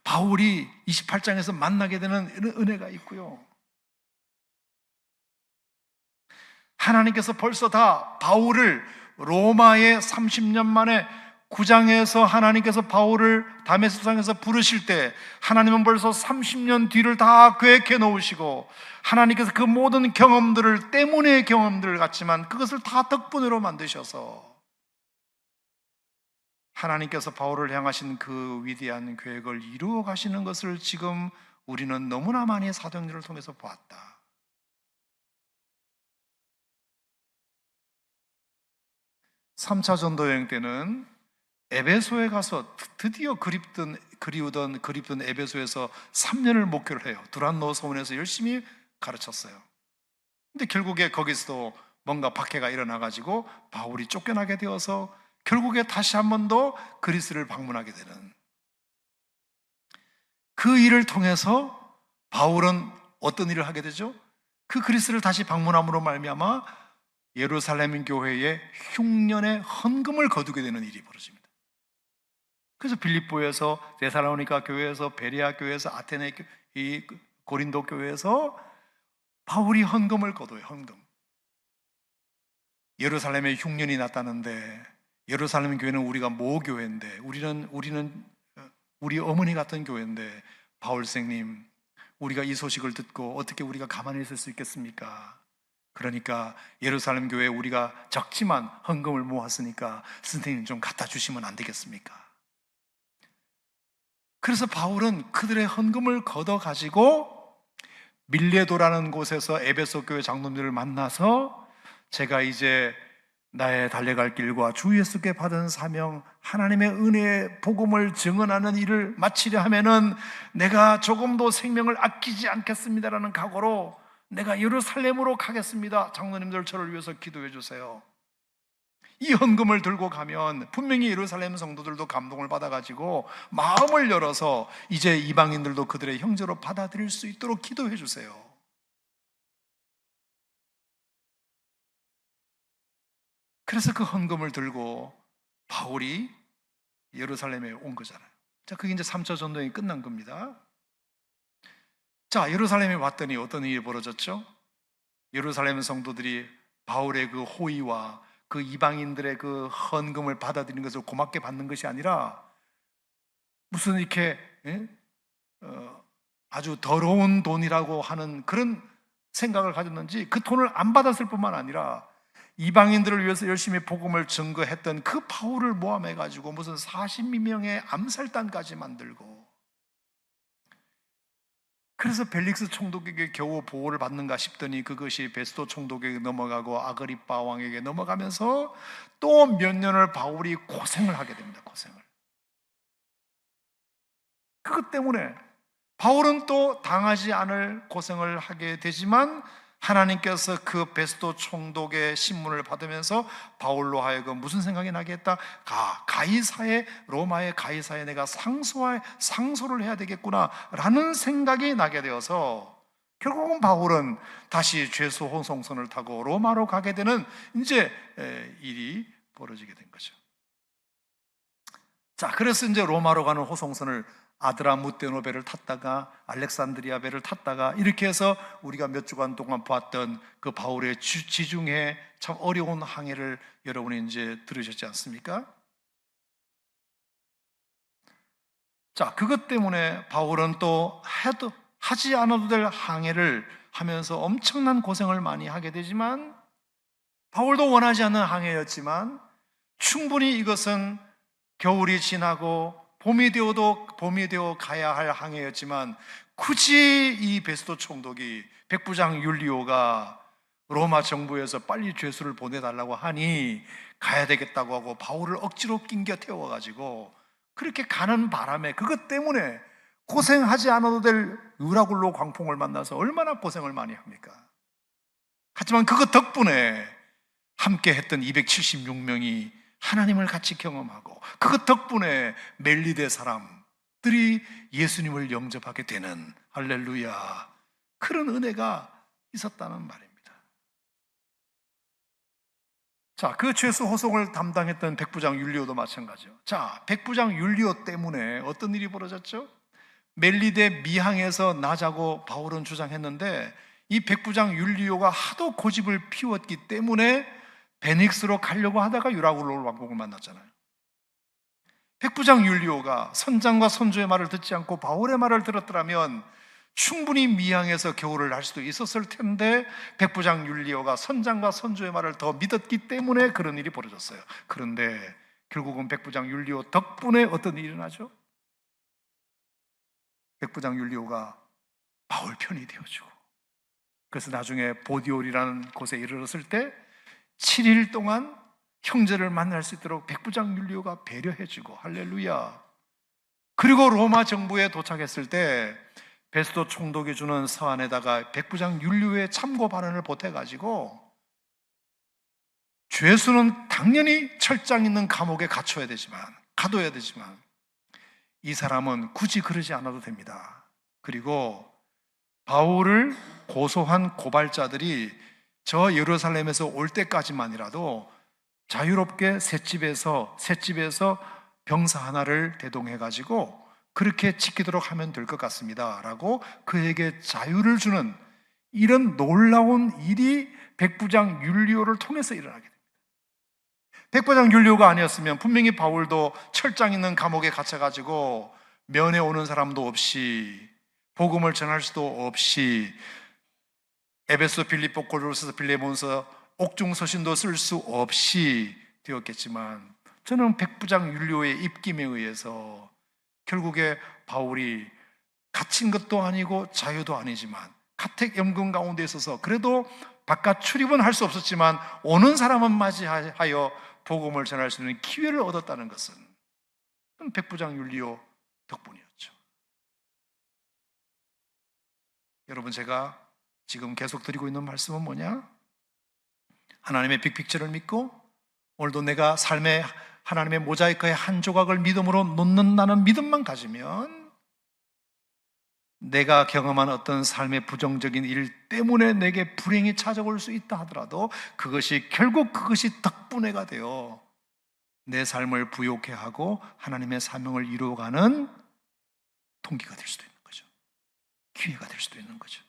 Speaker 1: 바울이 28장에서 만나게 되는 은혜가 있고요. 하나님께서 벌써 다 바울을 로마에 30년 만에 9장에서 하나님께서 바울을 다메섹상에서 부르실 때 하나님은 벌써 30년 뒤를 다 계획해 놓으시고 하나님께서 그 모든 경험들을 때문에 경험들을 갖지만 그것을 다 덕분으로 만드셔서 하나님께서 바울을 향하신 그 위대한 계획을 이루어 가시는 것을 지금 우리는 너무나 많이 사도행전을 통해서 보았다. 3차 전도여행 때는 에베소에 가서 드디어 그리우던 에베소에서 3년을 목회를 해요. 두란노 서원에서 열심히 가르쳤어요. 근데 결국에 거기서도 뭔가 박해가 일어나가지고 바울이 쫓겨나게 되어서 결국에 다시 한 번 더 그리스를 방문하게 되는, 그 일을 통해서 바울은 어떤 일을 하게 되죠? 그 그리스를 다시 방문함으로 말미암아 예루살렘 교회에 흉년의 헌금을 거두게 되는 일이 벌어집니다. 그래서 빌립보에서, 데살로니가 교회에서, 베레아 교회에서, 아테네 이 고린도 교회에서 바울이 헌금을 거둬요. 헌금. 예루살렘에 흉년이 났다는데, 예루살렘 교회는 우리가 모교회인데, 우리는 우리 어머니 같은 교회인데, 바울 선생님, 우리가 이 소식을 듣고 어떻게 우리가 가만히 있을 수 있겠습니까? 그러니까 예루살렘 교회에 우리가 적지만 헌금을 모았으니까 선생님 좀 갖다 주시면 안 되겠습니까? 그래서 바울은 그들의 헌금을 걷어가지고 밀레도라는 곳에서 에베소 교회 장로들을 만나서, 제가 이제 나의 달려갈 길과 주 예수께 받은 사명, 하나님의 은혜의 복음을 증언하는 일을 마치려 하면은 내가 조금도 생명을 아끼지 않겠습니다라는 각오로 내가 예루살렘으로 가겠습니다. 장로님들 저를 위해서 기도해 주세요. 이 헌금을 들고 가면 분명히 예루살렘 성도들도 감동을 받아가지고 마음을 열어서 이제 이방인들도 그들의 형제로 받아들일 수 있도록 기도해 주세요. 그래서 그 헌금을 들고 바울이 예루살렘에 온 거잖아요. 자, 그게 이제 3차 전도행이 끝난 겁니다. 자, 예루살렘에 왔더니 어떤 일이 벌어졌죠? 예루살렘 성도들이 바울의 그 호의와 그 이방인들의 그 헌금을 받아들이는 것을 고맙게 받는 것이 아니라 무슨 이렇게 아주 더러운 돈이라고 하는 그런 생각을 가졌는지, 그 돈을 안 받았을 뿐만 아니라 이방인들을 위해서 열심히 복음을 증거했던 그 바울을 모함해가지고 무슨 40명의 암살단까지 만들고, 그래서 벨릭스 총독에게 겨우 보호를 받는가 싶더니 그것이 베스도 총독에게 넘어가고 아그리빠 왕에게 넘어가면서 또 몇 년을 바울이 고생을 하게 됩니다. 고생을. 그것 때문에 바울은 또 당하지 않을 고생을 하게 되지만, 하나님께서 그 베스도 총독의 신문을 받으면서 바울로 하여금 무슨 생각이 나게 했다? 가이사의, 로마의 가이사에 내가 상소를 해야 되겠구나 라는 생각이 나게 되어서 결국은 바울은 다시 죄수 호송선을 타고 로마로 가게 되는 이제 일이 벌어지게 된 거죠. 자, 그래서 이제 로마로 가는 호송선을 아드라무테노 배를 탔다가 알렉산드리아 배를 탔다가 이렇게 해서 우리가 몇 주간 동안 봤던 그 바울의 지중해 참 어려운 항해를 여러분이 이제 들으셨지 않습니까? 자, 그것 때문에 바울은 또 하지 않아도 될 항해를 하면서 엄청난 고생을 많이 하게 되지만, 바울도 원하지 않는 항해였지만 충분히 이것은 겨울이 지나고 봄이 되어 가야 할 항해였지만, 굳이 이 베스도 총독이, 백부장 율리오가 로마 정부에서 빨리 죄수를 보내달라고 하니 가야 되겠다고 하고 바울을 억지로 낑겨 태워가지고 그렇게 가는 바람에, 그것 때문에 고생하지 않아도 될 유라굴로 광풍을 만나서 얼마나 고생을 많이 합니까? 하지만 그것 덕분에 함께 했던 276명이 하나님을 같이 경험하고, 그것 덕분에 멜리데 사람들이 예수님을 영접하게 되는, 할렐루야, 그런 은혜가 있었다는 말입니다. 자, 그 죄수 호송을 담당했던 백부장 율리오도 마찬가지죠. 자, 백부장 율리오 때문에 어떤 일이 벌어졌죠? 멜리데 미항에서 나자고 바울은 주장했는데, 이 백부장 율리오가 하도 고집을 피웠기 때문에 베닉스로 가려고 하다가 유라굴로 왕국을 만났잖아요. 백부장 율리오가 선장과 선조의 말을 듣지 않고 바울의 말을 들었더라면 충분히 미항에서 겨울을 날 수도 있었을 텐데, 백부장 율리오가 선장과 선조의 말을 더 믿었기 때문에 그런 일이 벌어졌어요. 그런데 결국은 백부장 율리오 덕분에 어떤 일이 일어나죠? 백부장 율리오가 바울 편이 되어주고, 그래서 나중에 보디올이라는 곳에 이르렀을 때 7일 동안 형제를 만날 수 있도록 백부장 율리오가 배려해주고, 할렐루야. 그리고 로마 정부에 도착했을 때 베스도 총독이 주는 서한에다가 백부장 율리오의 참고 발언을 보태가지고, 죄수는 당연히 철장 있는 감옥에 가둬야 되지만 이 사람은 굳이 그러지 않아도 됩니다. 그리고 바울을 고소한 고발자들이 저 예루살렘에서 올 때까지만이라도 자유롭게 셋집에서 병사 하나를 대동해가지고 그렇게 지키도록 하면 될 것 같습니다 라고 그에게 자유를 주는 이런 놀라운 일이 백부장 율리오를 통해서 일어나게 됩니다. 백부장 율리오가 아니었으면 분명히 바울도 철장 있는 감옥에 갇혀가지고 면회 오는 사람도 없이 복음을 전할 수도 없이 에베소, 빌립보, 골로새, 빌레몬서 옥중 서신도 쓸 수 없이 되었겠지만 저는 백부장 율리오의 입김에 의해서 결국에 바울이 갇힌 것도 아니고 자유도 아니지만 가택연금 가운데 있어서 그래도 바깥 출입은 할 수 없었지만 오는 사람은 맞이하여 복음을 전할 수 있는 기회를 얻었다는 것은 백부장 율리오 덕분이었죠. 여러분, 제가 지금 계속 드리고 있는 말씀은 뭐냐? 하나님의 빅픽처를 믿고 오늘도 내가 삶의 하나님의 모자이크의 한 조각을 믿음으로 놓는다는 믿음만 가지면 내가 경험한 어떤 삶의 부정적인 일 때문에 내게 불행이 찾아올 수 있다 하더라도 결국 그것이 덕분에가 되어 내 삶을 부욕해 하고 하나님의 사명을 이루어가는 동기가 될 수도 있는 거죠. 기회가 될 수도 있는 거죠.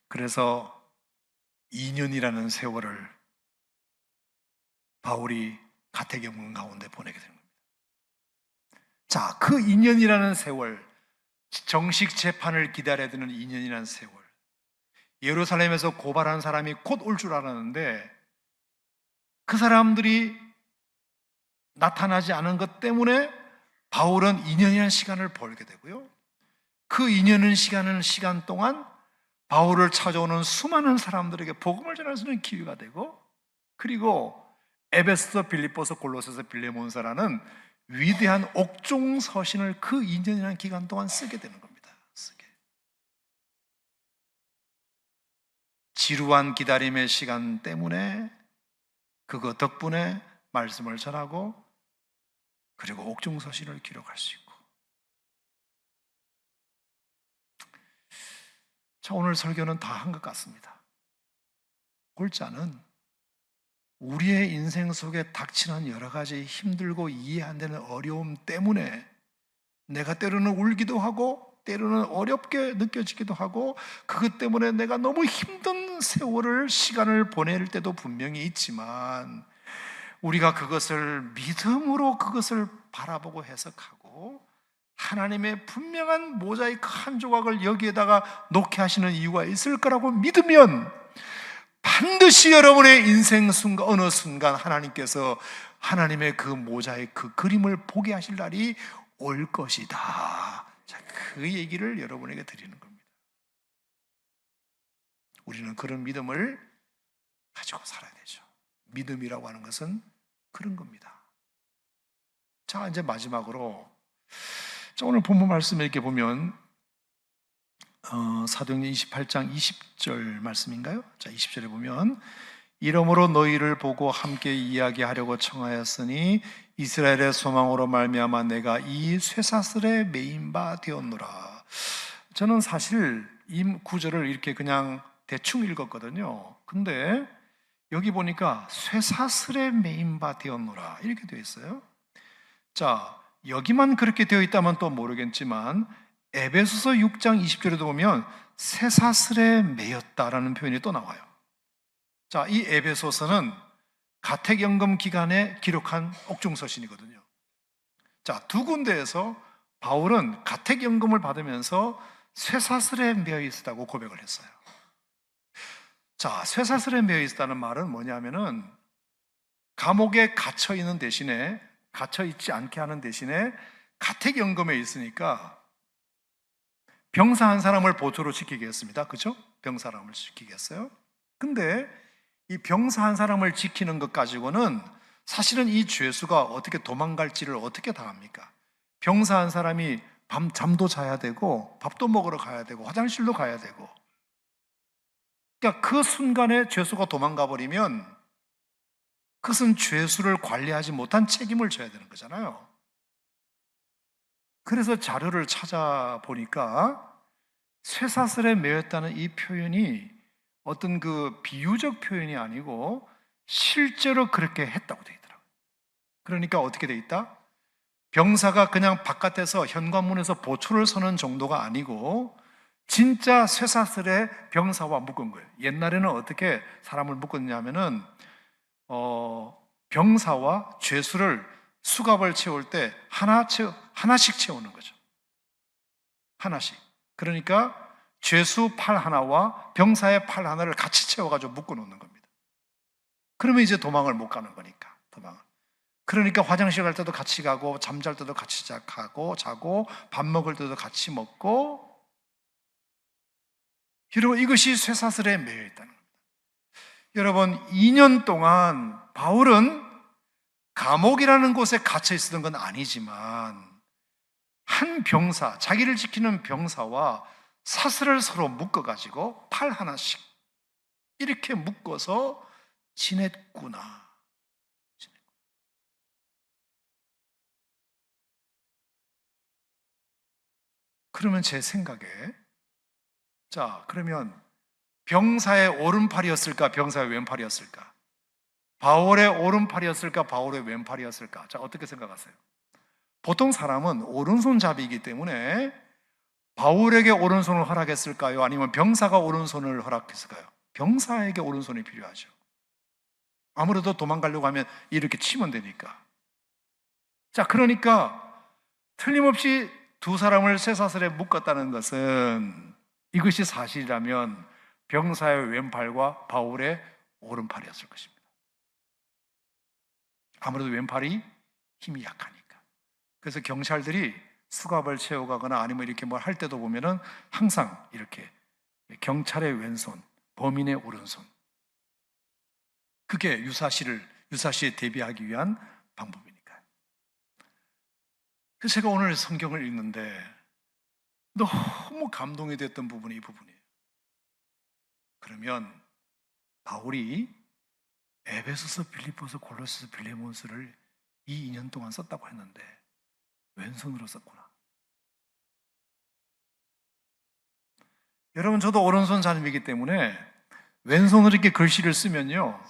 Speaker 1: 그래서 2년이라는 세월을 바울이 가택연금 가운데 보내게 된 겁니다. 자, 그 2년이라는 세월, 정식 재판을 기다려야 되는 2년이라는 세월, 예루살렘에서 고발한 사람이 곧 올 줄 알았는데 그 사람들이 나타나지 않은 것 때문에 바울은 2년이라는 시간을 벌게 되고요, 그 2년은 시간 동안 바울을 찾아오는 수많은 사람들에게 복음을 전할 수 있는 기회가 되고, 그리고 에베소, 빌립보서, 골로새서, 빌레몬서라는 위대한 옥중 서신을 그 2년이라는 기간 동안 쓰게 되는 겁니다. 지루한 기다림의 시간 때문에 그거 덕분에 말씀을 전하고 그리고 옥중 서신을 기록할 수 있고. 자, 오늘 설교는 다 한 것 같습니다. 골자는 우리의 인생 속에 닥치는 여러 가지 힘들고 이해 안 되는 어려움 때문에 내가 때로는 울기도 하고 때로는 어렵게 느껴지기도 하고 그것 때문에 내가 너무 힘든 시간을 보낼 때도 분명히 있지만 우리가 그것을 믿음으로 그것을 바라보고 해석하고 하나님의 분명한 모자이크 한 조각을 여기에다가 놓게 하시는 이유가 있을 거라고 믿으면 반드시 여러분의 인생 순간, 어느 순간 하나님께서 하나님의 그 모자이크 그림을 보게 하실 날이 올 것이다. 자, 그 얘기를 여러분에게 드리는 겁니다. 우리는 그런 믿음을 가지고 살아야 되죠. 믿음이라고 하는 것은 그런 겁니다. 자, 이제 마지막으로 오늘 본문 말씀을 이렇게 보면 사도행전 28장 20절 말씀인가요? 자, 20절에 보면 이러므로 너희를 보고 함께 이야기하려고 청하였으니 이스라엘의 소망으로 말미암아 내가 이 쇠사슬에 매인 바 되었노라. 저는 사실 이 구절을 이렇게 그냥 대충 읽었거든요. 근데 여기 보니까 쇠사슬에 매인 바 되었노라 이렇게 되어 있어요. 자, 여기만 그렇게 되어 있다면 또 모르겠지만 에베소서 6장 20절에도 보면 쇠사슬에 매였다라는 표현이 또 나와요. 자, 이 에베소서는 가택연금 기간에 기록한 옥중서신이거든요. 자, 두 군데에서 바울은 가택연금을 받으면서 쇠사슬에 매여 있었다고 고백을 했어요. 자, 쇠사슬에 매여 있었다는 말은 뭐냐면은 감옥에 갇혀 있는 대신에, 갇혀 있지 않게 하는 대신에 가택연금에 있으니까 병사 한 사람을 보조로 지키겠습니다. 그렇죠? 병사 한 사람을 지키겠어요. 근데 이 병사 한 사람을 지키는 것 가지고는 사실은 이 죄수가 어떻게 도망갈지를 어떻게 다 합니까? 병사 한 사람이 밤 잠도 자야 되고 밥도 먹으러 가야 되고 화장실도 가야 되고, 그러니까 그 순간에 죄수가 도망가 버리면 그것은 죄수를 관리하지 못한 책임을 져야 되는 거잖아요. 그래서 자료를 찾아보니까 쇠사슬에 매였다는 이 표현이 어떤 그 비유적 표현이 아니고 실제로 그렇게 했다고 되어 있더라고요. 그러니까 어떻게 되어 있다? 병사가 그냥 바깥에서 현관문에서 보초를 서는 정도가 아니고 진짜 쇠사슬에 병사와 묶은 거예요. 옛날에는 어떻게 사람을 묶었냐면은 병사와 죄수를 수갑을 채울 때 하나씩 채우는 거죠. 하나씩. 그러니까 죄수 팔 하나와 병사의 팔 하나를 같이 채워가지고 묶어 놓는 겁니다. 그러면 이제 도망을 못 가는 거니까, 도망을. 그러니까 화장실 갈 때도 같이 가고, 잠잘 때도 같이 자고, 밥 먹을 때도 같이 먹고, 여러분, 이것이 쇠사슬에 매여 있다는 겁니다. 여러분, 2년 동안 바울은 감옥이라는 곳에 갇혀 있었던 건 아니지만 한 병사, 자기를 지키는 병사와 사슬을 서로 묶어가지고 팔 하나씩 이렇게 묶어서 지냈구나. 그러면 제 생각에, 자, 그러면 병사의 오른팔이었을까, 병사의 왼팔이었을까? 바울의 오른팔이었을까, 바울의 왼팔이었을까? 자, 어떻게 생각하세요? 보통 사람은 오른손잡이이기 때문에 바울에게 오른손을 허락했을까요? 아니면 병사가 오른손을 허락했을까요? 병사에게 오른손이 필요하죠. 아무래도 도망가려고 하면 이렇게 치면 되니까. 자, 그러니까 틀림없이 두 사람을 쇠사슬에 묶었다는 것은 이것이 사실이라면 병사의 왼팔과 바울의 오른팔이었을 것입니다. 아무래도 왼팔이 힘이 약하니까. 그래서 경찰들이 수갑을 채워가거나 아니면 이렇게 뭘 할 때도 보면은 항상 이렇게 경찰의 왼손, 범인의 오른손. 그게 유사시에 대비하기 위한 방법이니까요. 그래서 제가 오늘 성경을 읽는데 너무 감동이 됐던 부분이 이 부분이에요. 그러면 바울이 에베소서, 빌립보서, 골로새서, 빌레몬서를 이 2년 동안 썼다고 했는데 왼손으로 썼구나. 여러분, 저도 오른손 사람이기 때문에 왼손으로 이렇게 글씨를 쓰면요,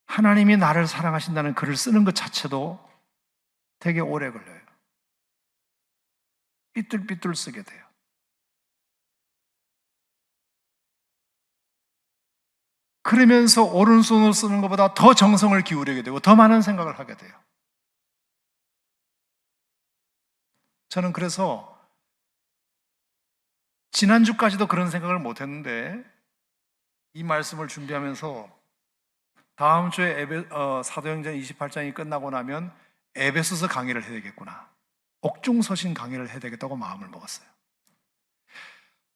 Speaker 1: 하나님이 나를 사랑하신다는 글을 쓰는 것 자체도 되게 오래 걸려요. 삐뚤삐뚤 쓰게 돼요. 그러면서 오른손으로 쓰는 것보다 더 정성을 기울이게 되고 더 많은 생각을 하게 돼요. 저는 그래서 지난주까지도 그런 생각을 못 했는데 이 말씀을 준비하면서 다음 주에 사도행전 28장이 끝나고 나면 에베소서 강의를 해야 되겠구나, 옥중서신 강의를 해야 되겠다고 마음을 먹었어요.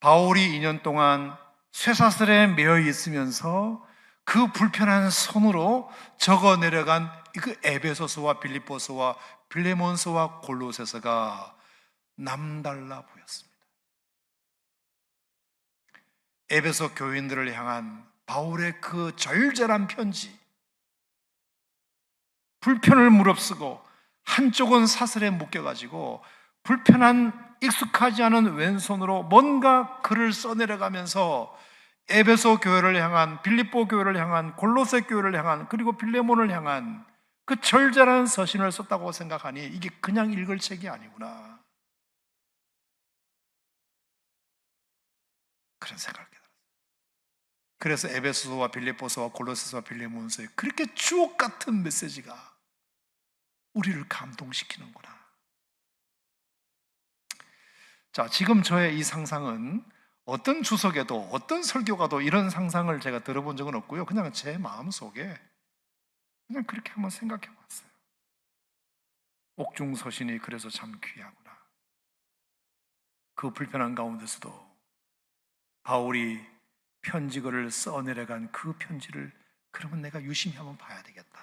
Speaker 1: 바울이 2년 동안 쇠사슬에 매여 있으면서 그 불편한 손으로 적어 내려간 그 에베소서와 빌립보서와 빌레몬서와 골로새서가 남달라 보였습니다. 에베소 교인들을 향한 바울의 그 절절한 편지, 불편을 무릅쓰고 한쪽은 사슬에 묶여가지고 불편한 익숙하지 않은 왼손으로 뭔가 글을 써내려가면서 에베소 교회를 향한, 빌립보 교회를 향한, 골로새 교회를 향한, 그리고 빌레몬을 향한 그 절절한 서신을 썼다고 생각하니 이게 그냥 읽을 책이 아니구나, 그런 생각을 깨달았어요. 그래서 에베소서와 빌립보서와 골로새서와 빌레몬서에 그렇게 주옥 같은 메시지가 우리를 감동시키는구나. 자, 지금 저의 이 상상은 어떤 주석에도 어떤 설교가도 이런 상상을 제가 들어본 적은 없고요, 그냥 제 마음속에 그냥 그렇게 한번 생각해 봤어요. 옥중서신이 그래서 참 귀하구나. 그 불편한 가운데서도 바울이 편지글을 써내려간 그 편지를 그러면 내가 유심히 한번 봐야 되겠다.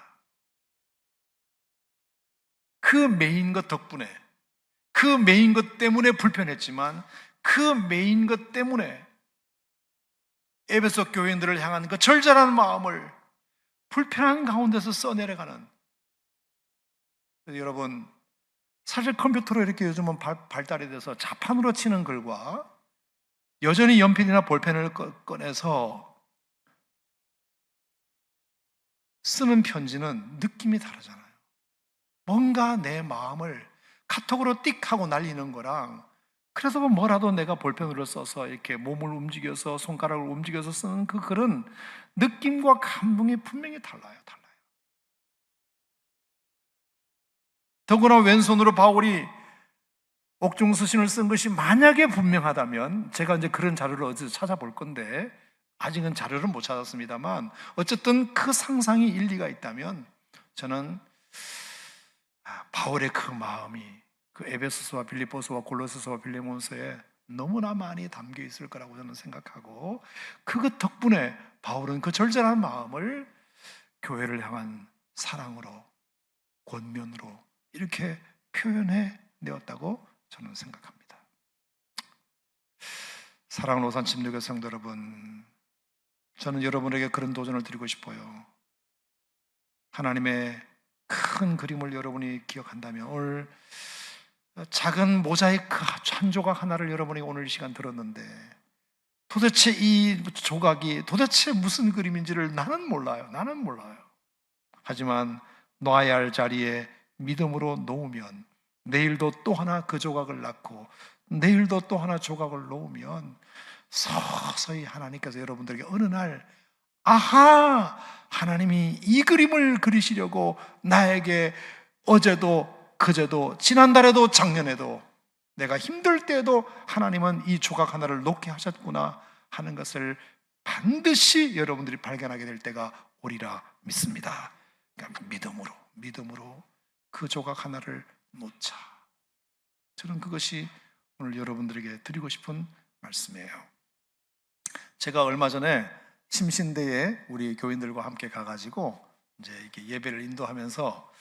Speaker 1: 그 메인 것 덕분에, 그 메인 것 때문에 불편했지만 그 메인 것 때문에 에베소 교인들을 향한 그 절절한 마음을 불편한 가운데서 써내려가는. 여러분, 사실 컴퓨터로 이렇게 요즘은 발달이 돼서 자판으로 치는 글과 여전히 연필이나 볼펜을 꺼내서 쓰는 편지는 느낌이 다르잖아요. 뭔가 내 마음을 카톡으로 띡 하고 날리는 거랑, 그래서 뭐라도 내가 볼펜으로 써서 이렇게 몸을 움직여서 손가락을 움직여서 쓰는 그 글은 느낌과 감동이 분명히 달라요. 더구나 왼손으로 바울이 옥중서신을 쓴 것이 만약에 분명하다면, 제가 이제 그런 자료를 어디서 찾아볼 건데 아직은 자료를 못 찾았습니다만, 어쨌든 그 상상이 일리가 있다면 저는 바울의 그 마음이 그 에베소서와 빌립보서와 골로새서와 빌레몬서에 너무나 많이 담겨 있을 거라고 저는 생각하고, 그것 덕분에 바울은 그 절절한 마음을 교회를 향한 사랑으로, 권면으로 이렇게 표현해 내었다고 저는 생각합니다. 사랑하는 오산 침례교회 성도 여러분, 저는 여러분에게 그런 도전을 드리고 싶어요. 하나님의 큰 그림을 여러분이 기억한다면, 오늘 작은 모자이크 한 조각 하나를 여러분이 오늘 이 시간 들었는데, 도대체 이 조각이 도대체 무슨 그림인지를 나는 몰라요. 하지만 놔야 할 자리에 믿음으로 놓으면 내일도 또 하나 그 조각을 낳고 내일도 또 하나 조각을 놓으면 서서히 하나님께서 여러분들에게 어느 날, 아하! 하나님이 이 그림을 그리시려고 나에게 어제도 그제도 지난달에도 작년에도 내가 힘들 때에도 하나님은 이 조각 하나를 놓게 하셨구나 하는 것을 반드시 여러분들이 발견하게 될 때가 오리라 믿습니다. 그러니까 믿음으로 그 조각 하나를 놓자. 저는 그것이 오늘 여러분들에게 드리고 싶은 말씀이에요. 제가 얼마 전에 침신대에 우리 교인들과 함께 가가지고 이제 이렇게 예배를 인도하면서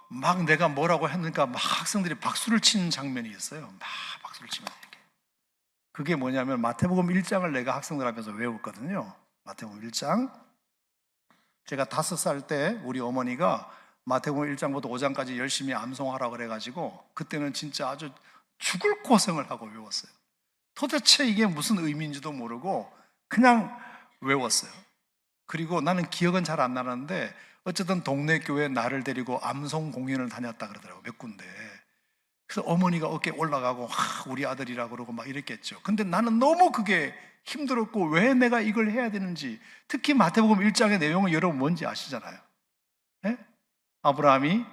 Speaker 1: 막 내가 뭐라고 했는가 막 학생들이 박수를 치는 장면이 있어요. 막 박수를 치면서 이렇게. 그게 뭐냐면 마태복음 1장을 내가 학생들 앞에서 외웠거든요. 마태복음 1장. 제가 5살 때 우리 어머니가 마태복음 1장부터 5장까지 열심히 암송하라고 그래가지고 그때는 진짜 아주 죽을 고생을 하고 외웠어요. 도대체 이게 무슨 의미인지도 모르고 그냥 외웠어요. 그리고 나는 기억은 잘 안 나는데 어쨌든 동네 교회에 나를 데리고 암송 공연을 다녔다 그러더라고요. 몇 군데. 그래서 어머니가 어깨에 올라가고 우리 아들이라고 그러고 막 이랬겠죠. 근데 나는 너무 그게 힘들었고 왜 내가 이걸 해야 되는지. 특히 마태복음 1장의 내용은 여러분 뭔지 아시잖아요. 네? 아브라함이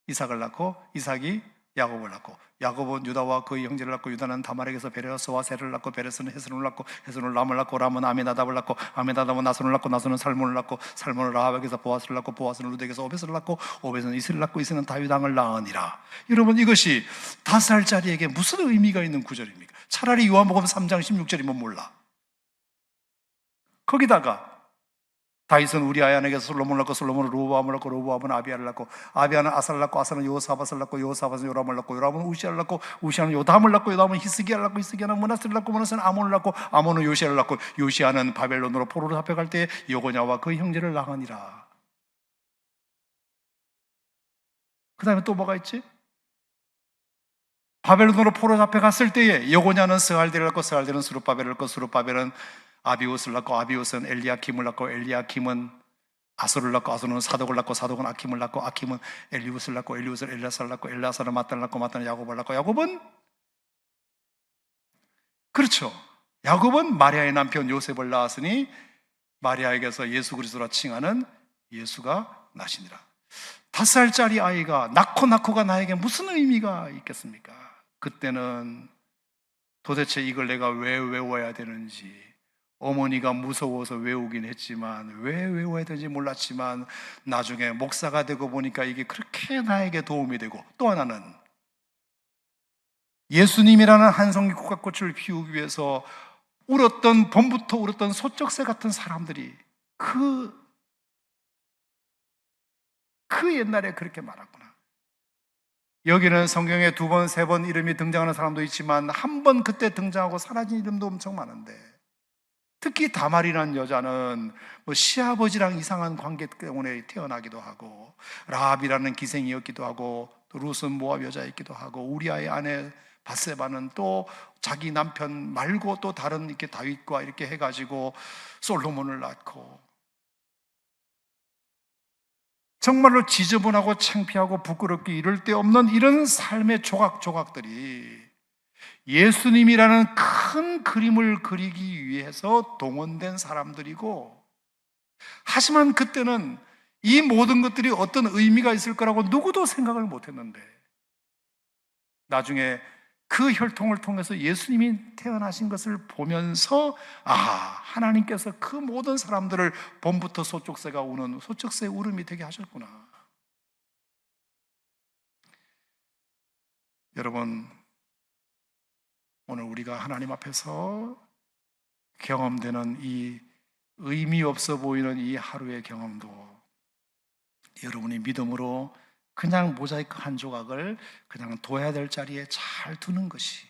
Speaker 1: 이삭을 낳고 이삭이 야곱을 낳고 야곱은 유다와 그의 형제를 낳고 유다는 다말에게서 베레스와 셀을 낳고 베레스는 헤스론을 낳고 헤스론은 람을 낳고 람은 아미나답을 낳고 아미나답은 나손을 낳고 나손은 살몬을 낳고 살몬은 라합에게서 보아스를 낳고 보아스는 루덱에서 오벳을 낳고 오벳은 이스를 낳고 이스는 다윗 왕을 낳으니라. 여러분, 이것이 5살짜리에게 무슨 의미가 있는 구절입니까? 차라리 요한복음 3장 16절이면 몰라. 거기다가 다윗은 우리아야에게서 솔로몬을 낳고 솔로몬은 로보암을 낳고 로보암은 아비야를 낳고 아비야는 아사를 낳고 아사는 요사밧을 낳고 요사밧은 요람을 낳고 요람은 우시아를 낳고 우시아는 요담을 낳고 요담은 히스기야를 낳고 히스기야는 므낫세를 낳고 므낫세는 아몬을 낳고 아몬은 요시아를 낳고 요시아는 바벨론으로 포로로 잡혀갈 때 여고냐와 그 형제를 낳으니라. 그 다음에 또 뭐가 있지? 바벨론으로 포로 잡혀갔을 때에 여고냐는 스알디를 낳고 스알디는 스룹바벨을 낳고 스룹바벨은 아비옷을 낳고 아비옷은 엘리야킴을 낳고 엘리야킴은 아솔을 낳고 아솔은 사독을 낳고 사독은 아킴을 낳고 아킴은 엘리웃을 낳고 엘리웃은 엘라사를 낳고 엘라사는 마따를 낳고 마따는 야곱을 낳고 야곱은 그렇죠. 야곱은 마리아의 남편 요셉을 낳았으니 마리아에게서 예수 그리스도라 칭하는 예수가 나시니라. 5살짜리 아이가 낳고가 나에게 무슨 의미가 있겠습니까? 그때는 도대체 이걸 내가 왜 외워야 되는지, 어머니가 무서워서 외우긴 했지만 왜 외워야 되는지 몰랐지만 나중에 목사가 되고 보니까 이게 그렇게 나에게 도움이 되고, 또 하나는 예수님이라는 한 송이 국화꽃을 피우기 위해서 울었던, 봄부터 울었던 소쩍새 같은 사람들이 그 옛날에 그렇게 말았구나. 여기는 성경에 2번, 3번 이름이 등장하는 사람도 있지만 한 번 그때 등장하고 사라진 이름도 엄청 많은데, 특히 다말이라는 여자는 뭐 시아버지랑 이상한 관계 때문에 태어나기도 하고, 라합이라는 기생이었기도 하고, 또 룻은 모압 여자였기도 하고, 우리아의 아내 바세바는 또 자기 남편 말고 또 다른 이렇게 다윗과 이렇게 해가지고 솔로몬을 낳고, 정말로 지저분하고 창피하고 부끄럽게 이럴 데 없는 이런 삶의 조각조각들이 예수님이라는 큰 그림을 그리기 위해서 동원된 사람들이고, 하지만 그때는 이 모든 것들이 어떤 의미가 있을 거라고 누구도 생각을 못 했는데, 나중에 그 혈통을 통해서 예수님이 태어나신 것을 보면서, 아, 하나님께서 그 모든 사람들을 봄부터 소쩍새가 우는 소쩍새 울음이 되게 하셨구나. 여러분, 오늘 우리가 하나님 앞에서 경험되는 이 의미 없어 보이는 이 하루의 경험도, 여러분이 믿음으로 그냥 모자이크 한 조각을 그냥 둬야 될 자리에 잘 두는 것이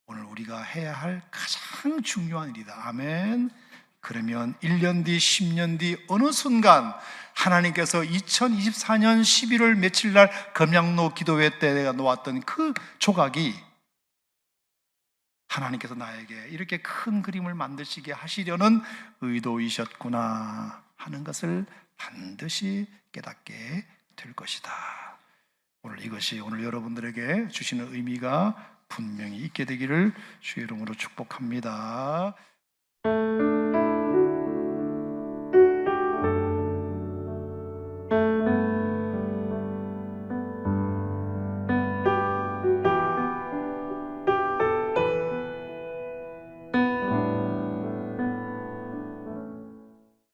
Speaker 1: 오늘 우리가 해야 할 가장 중요한 일이다. 아멘. 그러면 1년 뒤, 10년 뒤 어느 순간 하나님께서 2024년 11월 며칠 날 금양로 기도회 때 내가 놓았던 그 조각이 하나님께서 나에게 이렇게 큰 그림을 만드시게 하시려는 의도이셨구나 하는 것을 반드시 깨닫게 될 것이다. 오늘 이것이 오늘 여러분들에게 주시는 의미가 분명히 있게 되기를 주의 이름으로 축복합니다.